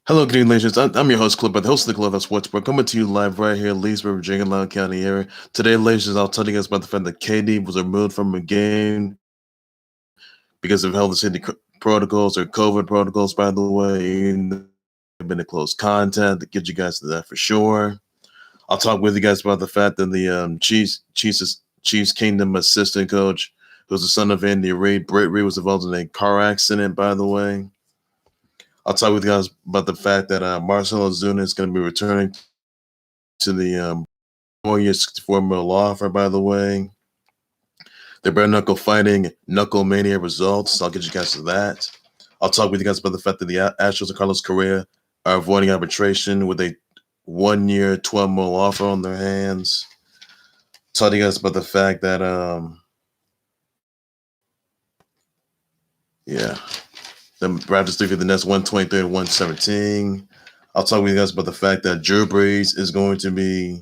Hello, good evening, ladies. I'm your host, Clip, the host of the Clubhouse Sportsbook, coming to you live right here in Leesburg, Virginia, Loudoun County area. Today, ladies, I'll tell you guys about the fact that KD was removed from a game because of health and safety protocols or COVID protocols, by the way. Been a close contact to get you guys to that for sure. I'll talk with you guys about the fact that the Chiefs Kingdom assistant coach, who's the son of Andy Reid, Britt Reid, was involved in a car accident, by the way. I'll talk with you guys about the fact that Marcelo Zuna is going to be returning to the 4 year, $64 million offer, by the way. The bare knuckle fighting KnuckleMania results. I'll get you guys to that. I'll talk with you guys about the fact that the Astros and Carlos Correa are avoiding arbitration with a 1 year, $12 million offer on their hands. Talk to you guys about the fact that, the Raptors defeated the Nets 123 to 117. I'll talk with you guys about the fact that Drew Brees is going to be,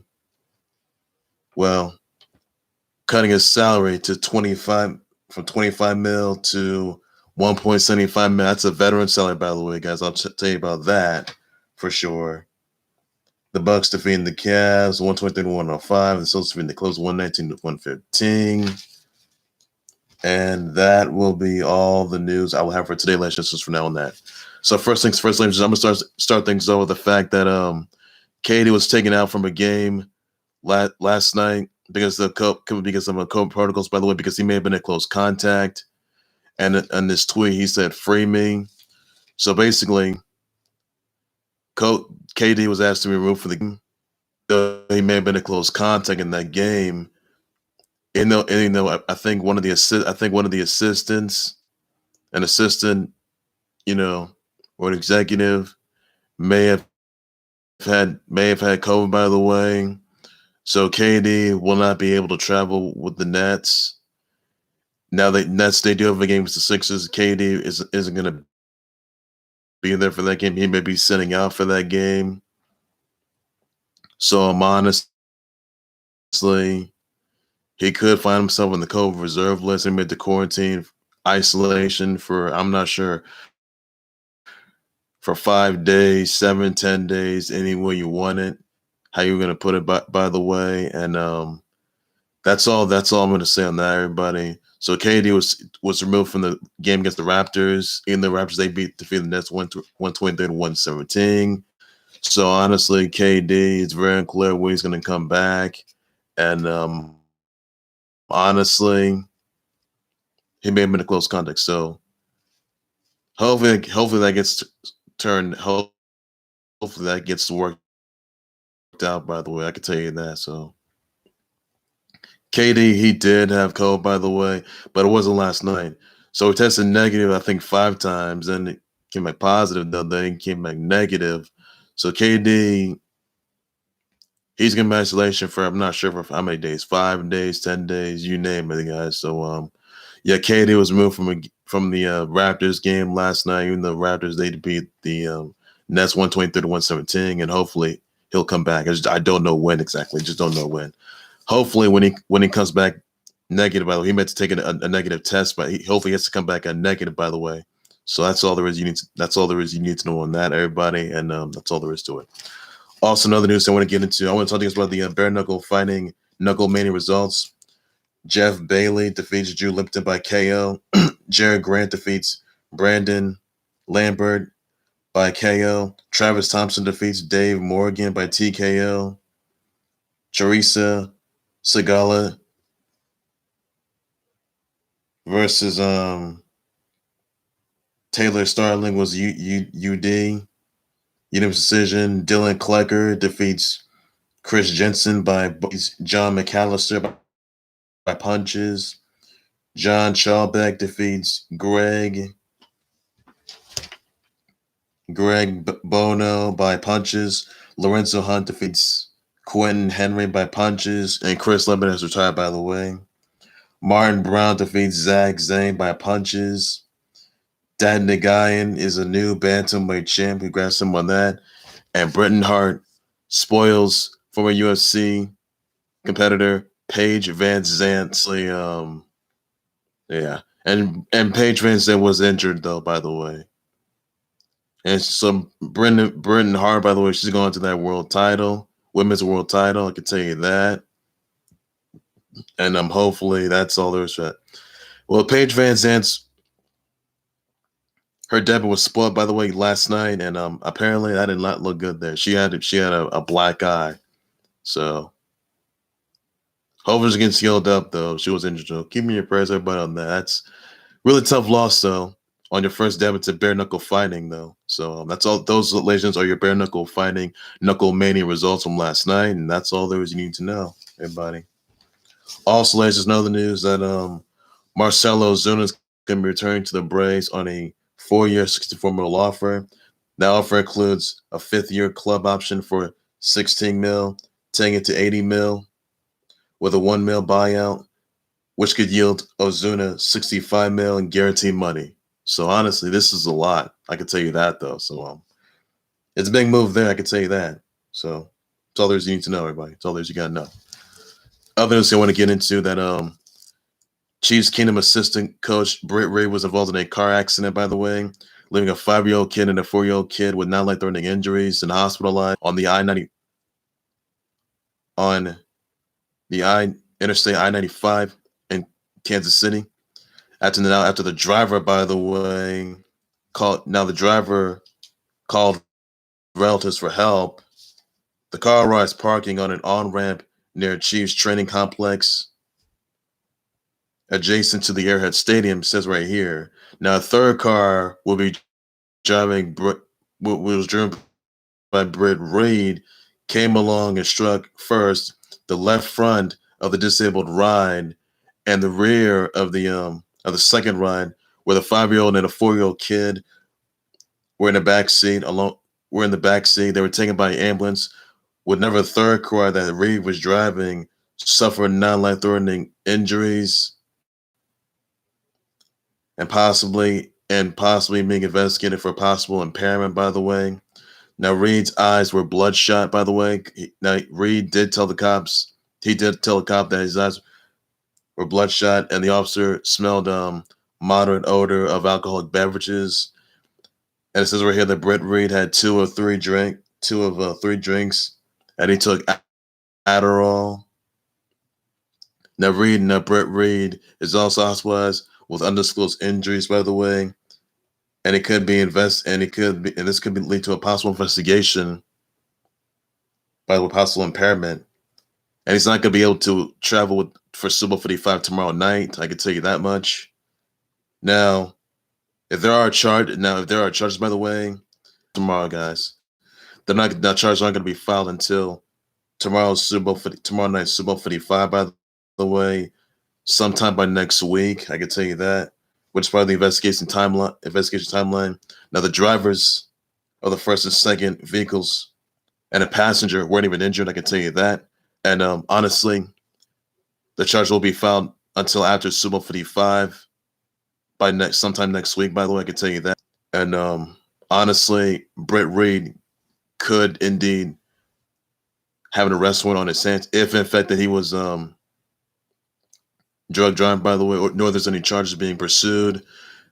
cutting his salary to from 25 mil to 1.75 mil. That's a veteran salary, by the way, guys. I'll tell you about that for sure. The Bucks defeating the Cavs 123 to 105. The Celtics defeating the Clippers 119 to 115. And that will be all the news I will have for today, ladies and gentlemen, from now on that. So first things first, ladies and gentlemen, I'm going to start things off with the fact that KD was taken out from a game last night because of COVID protocols, by the way, because he may have been in close contact. And in this tweet, he said, "Free me." So basically, KD was asked to be removed from the game. He may have been in close contact in that game. I think one of the assistants, an assistant, or an executive, may have had COVID, by the way. So KD will not be able to travel with the Nets. Now the Nets, they do have a game with the Sixers. KD isn't going to be there for that game. He may be sitting out for that game. So I'm honestly, he could find himself in the COVID reserve list and made the quarantine isolation for, I'm not sure, for 5 days, 7, 10 days, any way you want it, how you're going to put it, by the way. And that's all I'm going to say on that, everybody. So KD was removed from the game against the Raptors. In the Raptors, they defeated the Nets 123 to 117. So honestly, KD, it's very unclear when he's going to come back. And honestly, he may have been in close contact. So hopefully that gets turned. Hopefully that gets worked out, by the way. I can tell you that. So KD, he did have COVID, by the way, but it wasn't last night. So he tested negative, I think, 5 times. Then it came back positive, though. Then he came back negative. So KD, he's going to be in isolation for, I'm not sure for how many days, 5 days, 10 days, you name it, guys. So, KD was removed from the Raptors game last night. Even though Raptors, they beat the Nets 123 to 117, and hopefully he'll come back. I don't know when exactly. Just don't know when. Hopefully, when he comes back negative, by the way, he meant to take a negative test, but hopefully he has to come back a negative, by the way. So that's all there is. That's all there is. You need to know on that, everybody, and that's all there is to it. Also, another news I want to get into. I want to talk to you about the bare knuckle fighting KnuckleMania results. Jeff Bailey defeats Drew Lipton by KO. Jarod Grant defeats Brandon Lambert by KO. Travis Thompson defeats Dave Morgan by TKO. Charisa, Sigala versus Taylor Starling was UD. Unanimous decision. Dillon Clecker defeats Chris Jensen by John McCallister by punches. John Chalbeck defeats Greg Bono by punches. Lorenzo Hunt defeats Quentin Henry by punches. And Chris Leben has retired, by the way. Martin Brown defeats Zane by punches. Dan Nguyen is a new Bantamweight champ. Congrats him on that. And Bretton Hart spoils former UFC competitor Paige VanZant. And Paige VanZant was injured, though, by the way. And so Brendan Hart, by the way, she's going to that world title, women's world title. I can tell you that. And hopefully that's all there's to it. Well, Paige VanZant's her debut was spoiled, by the way, last night, and apparently that did not look good there. She had a black eye, so hopefully she gets healed up though. She was injured. So keep me in your prayers, everybody, on that. That's really tough loss though on your first debut to bare knuckle fighting though. So that's all. Those legends are your bare knuckle fighting KnuckleMania results from last night, and that's all there is you need to know, everybody. Also, ladies, there's another news that Marcelo Zuna's going to be returning to the Braves on a 4-year, $64 million offer. That offer includes a 5th-year club option for $16 million, taking it to $80 million, with a $1 million buyout, which could yield Ozuna $65 million in guaranteed money. So honestly, this is a lot. I can tell you that though. So it's a big move there. I can tell you that. So that's all there's you need to know, everybody. That's all there's you got to know. Other news I want to get into that Chiefs Kingdom assistant coach Britt Reed was involved in a car accident, by the way, leaving a 5-year-old kid and a 4-year-old kid with non-life-threatening injuries and hospitalized on the Interstate I-95 in Kansas City. After the driver, by the way, called relatives for help. The car arrives parking on an on-ramp near Chiefs training complex adjacent to the Arrowhead Stadium, says right here. Now, a third car was driven by Britt Reed, came along and struck first the left front of the disabled ride and the rear of the second ride, where the 5-year-old and a 4-year-old kid were in the back seat. They were taken by an ambulance. With never a third car that Reed was driving suffered non-life-threatening injuries and possibly being investigated for possible impairment, by the way. Now, Reed's eyes were bloodshot, by the way. Reed did tell the cops, that his eyes were bloodshot, and the officer smelled moderate odor of alcoholic beverages. And it says right here that Britt Reed had 2 of 3 drinks, and he took Adderall. Now, Britt Reed is also hospitalized with undisclosed injuries, by the way, and this could lead to a possible investigation by the possible impairment. And he's not going to be able to travel for Super 55 tomorrow night. I can tell you that much. Now, if there are charges, by the way, tomorrow, guys, charges aren't going to be filed until tomorrow night's Super 55, by the way, sometime by next week. I can tell you that, which is part of the investigation timeline. Now, the drivers of the first and second vehicles and a passenger weren't even injured. I can tell you that. And honestly, the charge will be filed until after Super 55 sometime next week, by the way. I can tell you that. And honestly, Britt Reed could indeed have an arrest warrant on his hands if, in fact, that he was drug driving, by the way, nor there's any charges being pursued.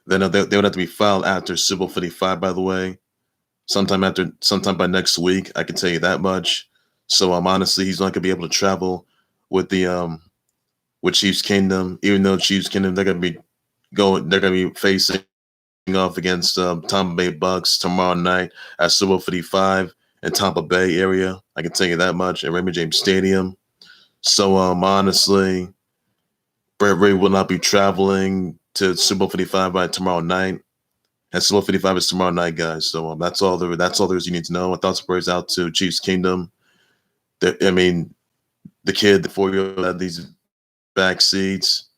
Then they would have to be filed after Super 55, by the way, sometime by next week. I can tell you that much. So honestly, he's not gonna be able to travel with Chiefs Kingdom, even though Chiefs Kingdom they're gonna be facing off against Tampa Bay Bucks tomorrow night at Super 55 in Tampa Bay area. I can tell you that much, at Raymond James Stadium. So honestly, Britt Reed will not be traveling to Super 55 by tomorrow night. And Super 55 is tomorrow night, guys. So that's all there is you need to know. My thoughts and prayers out to Chiefs Kingdom. The kid, the 4-year-old, had these back seats.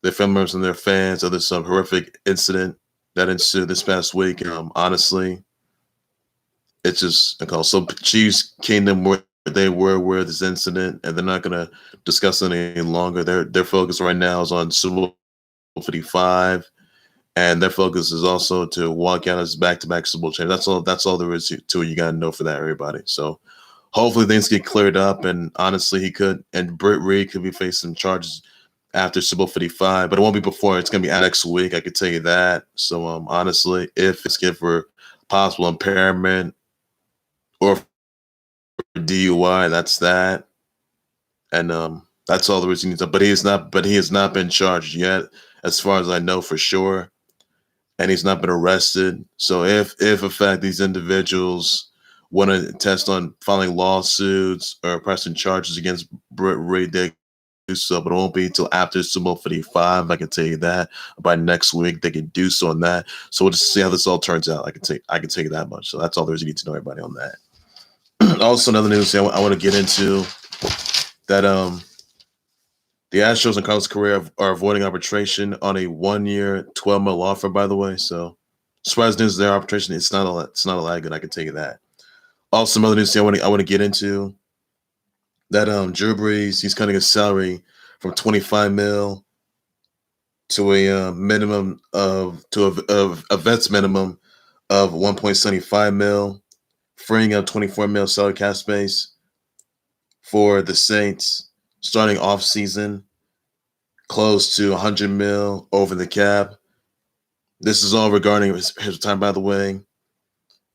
Their family members and their fans. So there's some horrific incident that ensued this past week. Honestly, it's just so Chiefs Kingdom where they were aware of this incident, and they're not going to discuss it any longer. Their focus right now is on Super 55, and their focus is also to walk out as back-to-back Super Bowl champions. That's all there is to it. You got to know for that, everybody. So hopefully things get cleared up, and honestly, Britt Reed could be facing charges after Super Bowl 55, but it won't be before. It's going to be next week. I can tell you that. So honestly, if it's good for possible impairment or DUI. That's that. And that's all the reason he needs. But he has not been charged yet, as far as I know for sure. And he's not been arrested. So if in fact these individuals want to test on filing lawsuits or pressing charges against Ray, they do so, but it won't be until after Sumo 55. I can tell you that. By next week they can do so on that. So we'll just see how this all turns out. I can tell you that much. So that's all there is you need to know, everybody, on that. Also, another news I want to get into that the Astros and Carlos Correa are avoiding arbitration on a 1-year, $12 million offer, by the way. So, surprise news, their arbitration, it's not a lot good, I can tell you that. Also, some other news I want to get into that Drew Brees, he's cutting his salary from $25 million to a minimum a vet's minimum of $1.75 million, freeing up $24 million salary cap space for the Saints starting off season, close to $100 million over the cap. This is all regarding his time, by the way,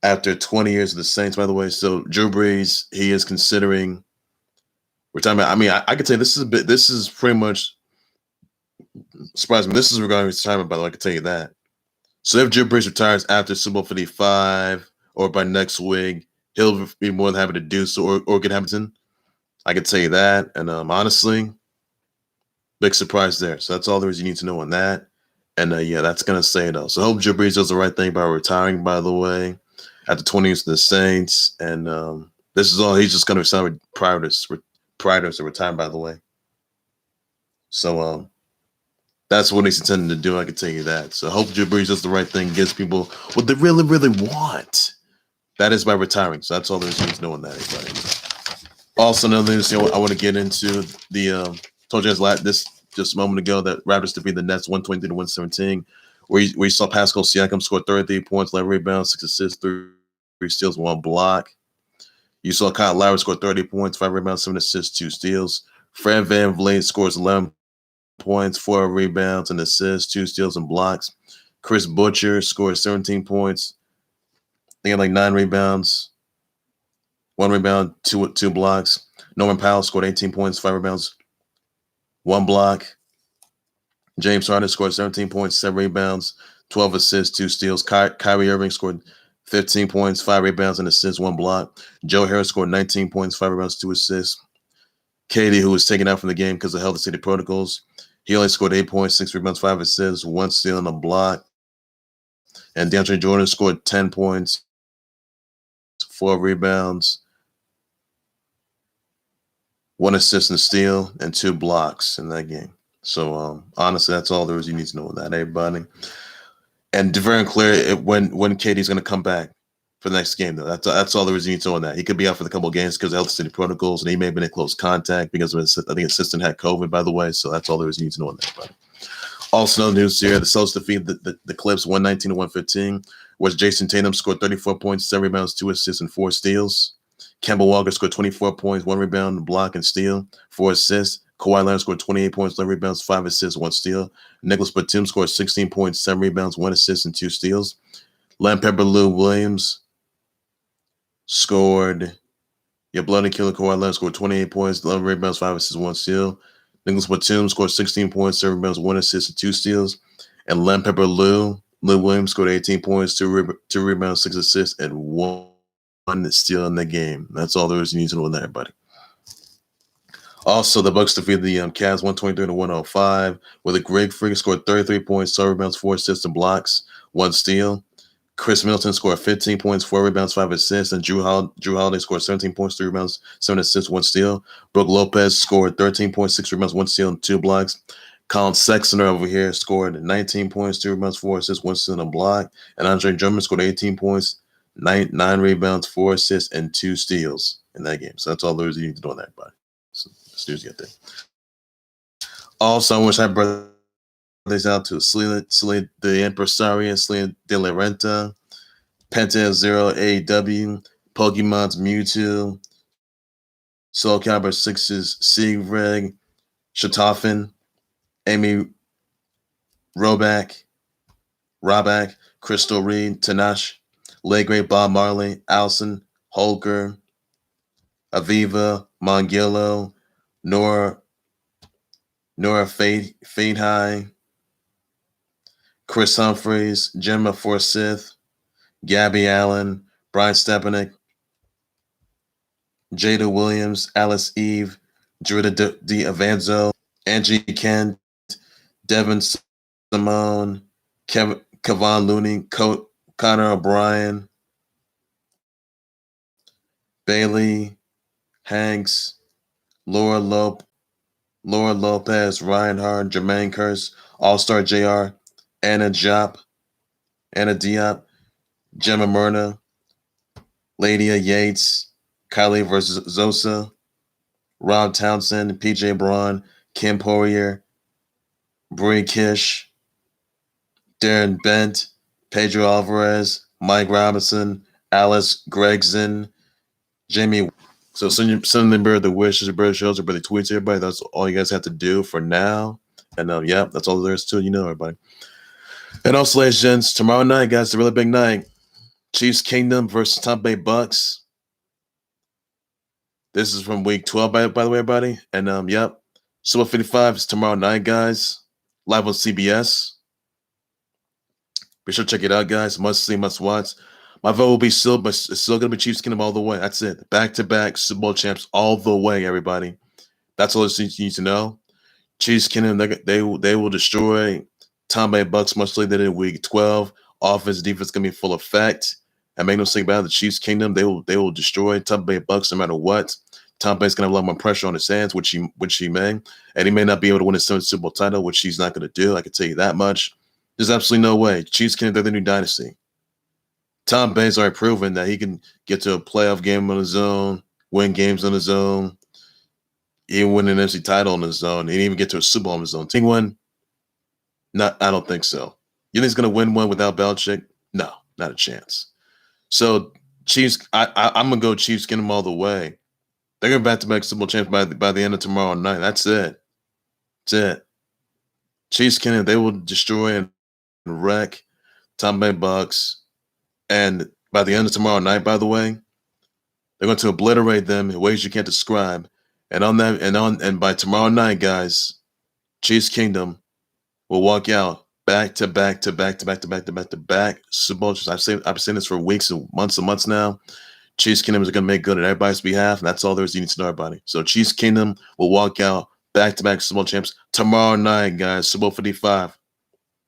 after 20 years of the Saints, by the way. So Drew Brees, he is considering retirement. I mean, I could say this is pretty much surprising. This is regarding his retirement, by the way, I can tell you that. So if Drew Brees retires after Super Bowl 55 or by next week, he'll be more than happy to do so, or get Hamilton. I can tell you that. And honestly, big surprise there. So that's all there is you need to know on that. And yeah, that's going to say it all. So I hope Drew Brees does the right thing by retiring, by the way, after 20 years of the Saints. And this is all, he's just going to resign prior to retire, by the way. So that's what he's intending to do. I can tell you that. So I hope Drew Brees does the right thing, gives people what they really, really want. That is by retiring. So that's all there's need to know on that, everybody. Also, another news I want to get into the told you guys this just a moment ago that Raptors defeated the Nets 123-117, where you saw Pascal Siakam score 33 points, 11 rebounds, 6 assists, 3 steals, 1 block. You saw Kyle Lowry score 30 points, 5 rebounds, 7 assists, 2 steals. Fred VanVleet scores 11 points, 4 rebounds, and assists, 2 steals, and blocks. Chris Butcher scores 17 points. They had like 9 rebounds, 1 rebound, 2 blocks. Norman Powell scored 18 points, 5 rebounds, 1 block. James Harden scored 17 points, 7 rebounds, 12 assists, 2 steals. Kyrie Irving scored 15 points, 5 rebounds, and assists, 1 block. Joe Harris scored 19 points, 5 rebounds, 2 assists. Katie, who was taken out from the game because of health and safety protocols, he only scored 8 points, 6 rebounds, 5 assists, 1 steal, and a block. And DeAndre Jordan scored 10 points, 4 rebounds, 1 assist and steal, and 2 blocks in that game. So honestly, that's all there is you need to know on that, everybody. And very clear when KD's going to come back for the next game, though. That's all there is you need to know on that. He could be out for a couple of games because of health and safety protocols, and he may have been in close contact because I think assistant had COVID, by the way. So that's all there is you need to know on that, everybody. Also, another news here: the Celtics defeated the Clips 119-115, where Jason Tatum scored 34 points, 7 rebounds, 2 assists, and 4 steals. Kemba Walker scored 24 points, 1 rebound, block, and steal, 4 assists. Kawhi Leonard scored 28 points, 11 rebounds, 5 assists, 1 steal. Nicholas Batum scored 16 points, 7 rebounds, 1 assist, and 2 steals. Lambert Lou Williams scored. Your bloody killer Kawhi Leonard scored 28 points, 11 rebounds, 5 assists, 1 steal. Nicholas Batum scored 16 points, 7 rebounds, 1 assist, and 2 steals. And Lambert Lou Williams scored 18 points, 2 rebounds, 6 assists, and 1 steal in the game. That's all there is you need to know on that, everybody. Also, the Bucks defeated the Cavs 123-105, where the Greg Freak scored 33 points, 12 rebounds, 4 assists, and blocks, 1 steal. Chris Middleton scored 15 points, 4 rebounds, 5 assists, and Drew Holiday scored 17 points, 3 rebounds, 7 assists, 1 steal. Brook Lopez scored 13 points, 6 rebounds, 1 steal, and 2 blocks. Colin Sexton over here scored 19 points, 2 rebounds, 4 assists, 1 steal, and a block. And Andre Drummond scored 18 points, 9 rebounds, 4 assists, and 2 steals in that game. So that's all there is you need to know on that, everybody. So let's do get there. Also, I wish I birthdays out to Celia the Empresaria, Celia De La Renta, Penta Zero AW, Pokemon's Mewtwo, Soul Calibur 6's Sigreg, Shatafin, Amy Roback, Crystal Reed, Tanash, late great Bob Marley, Allison, Holker, Aviva, Mongillo, Nora Fadehigh, Chris Humphreys, Gemma Forsyth, Gabby Allen, Brian Stepanek, Jada Williams, Alice Eve, Drita D'Avanzo, Angie Kent, Devin Simone, Kevon Looney, Connor O'Brien, Bailey Hanks, Laura Lopez, Ryan Hart, Jermaine Curse, All-Star JR, Anna Diop, Gemma Myrna, Ladia Yates, Kylie versus Zosa, Rob Townsend, PJ Braun, Kim Poirier, Brie Kish, Darren Bent, Pedro Alvarez, Mike Robinson, Alice Gregson, Jamie. So send them the wishes, your birthday shows, your birthday tweets, everybody. That's all you guys have to do for now. And that's all there is to it, everybody. And also, ladies and gents, tomorrow night, guys, the really big night. Chiefs Kingdom versus Tampa Bay Bucks. This is from week 12, by the way, everybody. And Super 55 is tomorrow night, guys. Live on CBS. Be sure to check it out, guys. Must see, must watch. My vote will be still, but it's still going to be Chiefs Kingdom all the way. That's it. Back-to-back Super Bowl champs all the way, everybody. That's all you need to know. Chiefs Kingdom, they will destroy Tampa Bay Bucks much like they did in week 12. Offense, defense going to be full effect. And make no mistake about it, the Chiefs Kingdom, they will destroy Tampa Bay Bucks no matter what. Tampa Bay's going to have a lot more pressure on his hands, which he may. And he may not be able to win a Super Bowl title, which he's not going to do. I can tell you that much. There's absolutely no way. Chiefs Kingdom, they're the new dynasty. Tom Bay's already proven that he can get to a playoff game on his own, win games on his own, even win an NFC title on his own, and even get to a Super Bowl on his own. Team one? I don't think so. You think he's going to win one without Belichick? No, not a chance. So Chiefs, I'm going to go Chiefs, get them all the way. They're going to back-to-back Super Bowl champs by the end of tomorrow night. That's it. That's it. Chiefs, they will destroy and wreck Tampa Bay Bucks. And by the end of tomorrow night, by the way, they're going to obliterate them in ways you can't describe. And by tomorrow night, guys, Chiefs Kingdom will walk out back to back Super Bowl. I've been saying this for weeks and months now. Chiefs Kingdom is going to make good on everybody's behalf, and that's all there is you need to know, everybody. So Chiefs Kingdom will walk out back-to-back Super Bowl champs tomorrow night, guys. Super Bowl 55.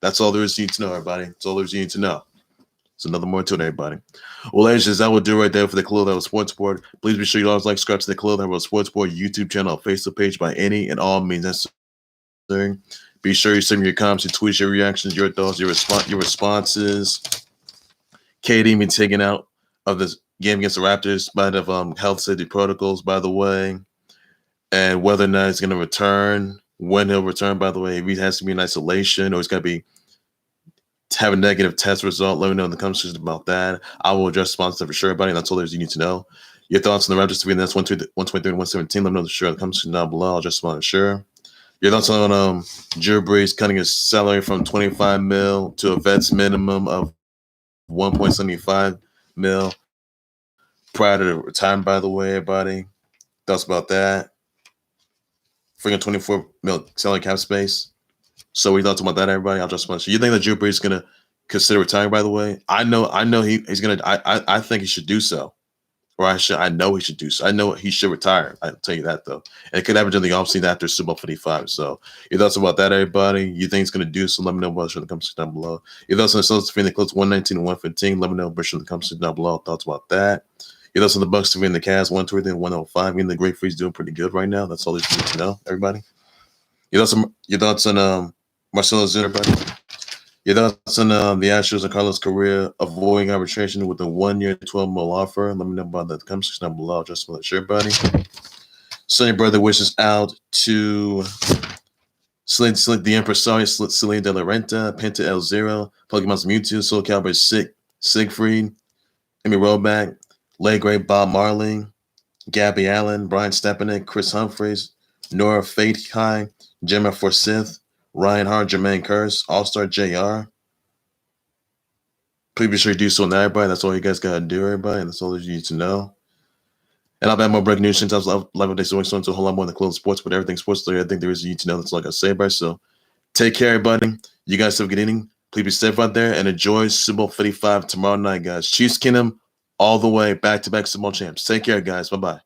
That's all there is you need to know, everybody. That's all there is you need to know. So another more to it, everybody. Well, ladies and gents, that will do right there for the Khalil That Was Sports Report. Please be sure you always subscribe to the Khalil That Was Sports Report YouTube channel, Facebook page by any and all means necessary. Be sure you send me your comments, your tweets, your reactions, your thoughts, your responses. KD being taken out of this game against the Raptors by the health safety protocols, by the way, and whether or not he's going to return, when he'll return, by the way, if he has to be in isolation or he's going to have a negative test result. Let me know in the comments about that. I will address sponsors for sure, everybody. That's all there's you need to know. Your thoughts on the Raptors to be in the next 123 and 117. Let me know the in the comments down below. I'll address sponsors sure. Your thoughts on Drew Brees cutting his salary from $25 million to a vet's minimum of $1.75 million prior to retirement, by the way, everybody. Thoughts about that? Freaking $24 million salary cap space. So we thought about that, everybody. I'll just want to. You think that Drew Brees is gonna consider retiring? By the way, I know he's gonna. I think he should do so, or I know he should do so. I know he should retire. I'll tell you that though. And it could happen in the offseason after Super Bowl 55. So your thoughts about that, everybody? You think he's gonna do so? Let me know in the comments down below. Your thoughts on the Celtics defeating the Clips 119 and 115. Let me know in the comments down below. Thoughts about that? Your thoughts on the Bucks defeating the Cavs 120 and 105. Even the Great Freeze doing pretty good right now. That's all you need to know, everybody. Your thoughts on Marcelo Zerber. Your thoughts on the Astros and Carlos Correa avoiding arbitration with a 1-year, $12 million offer. Let me know about that in the comment section down below. Just want to share, buddy. Sonny Brother wishes out to the Empress, Celine De La Renta, Penta L Zero, Pokemon Mewtwo, Soul Calibur Siegfried, Amy Roback, Late Great Bob Marley, Gabby Allen, Brian Stepanek, Chris Humphreys, Nora Fadehigh, Gemma Forsyth, Ryan Hart, Jermaine Curse, All-Star JR, Please be sure to do so on everybody. That's all you guys got to do, everybody. And that's all you need to know. And I'll have more breaking news in terms of live updates going on to a whole lot more than close sports, but everything sports story, I think there is you need to know. That's all I got to say, everybody. So take care, everybody. You guys have a good evening. Please be safe out there and enjoy Super Bowl 55 tomorrow night, guys. Chiefs Kingdom all the way, back-to-back Super Bowl champs. Take care, guys. Bye-bye.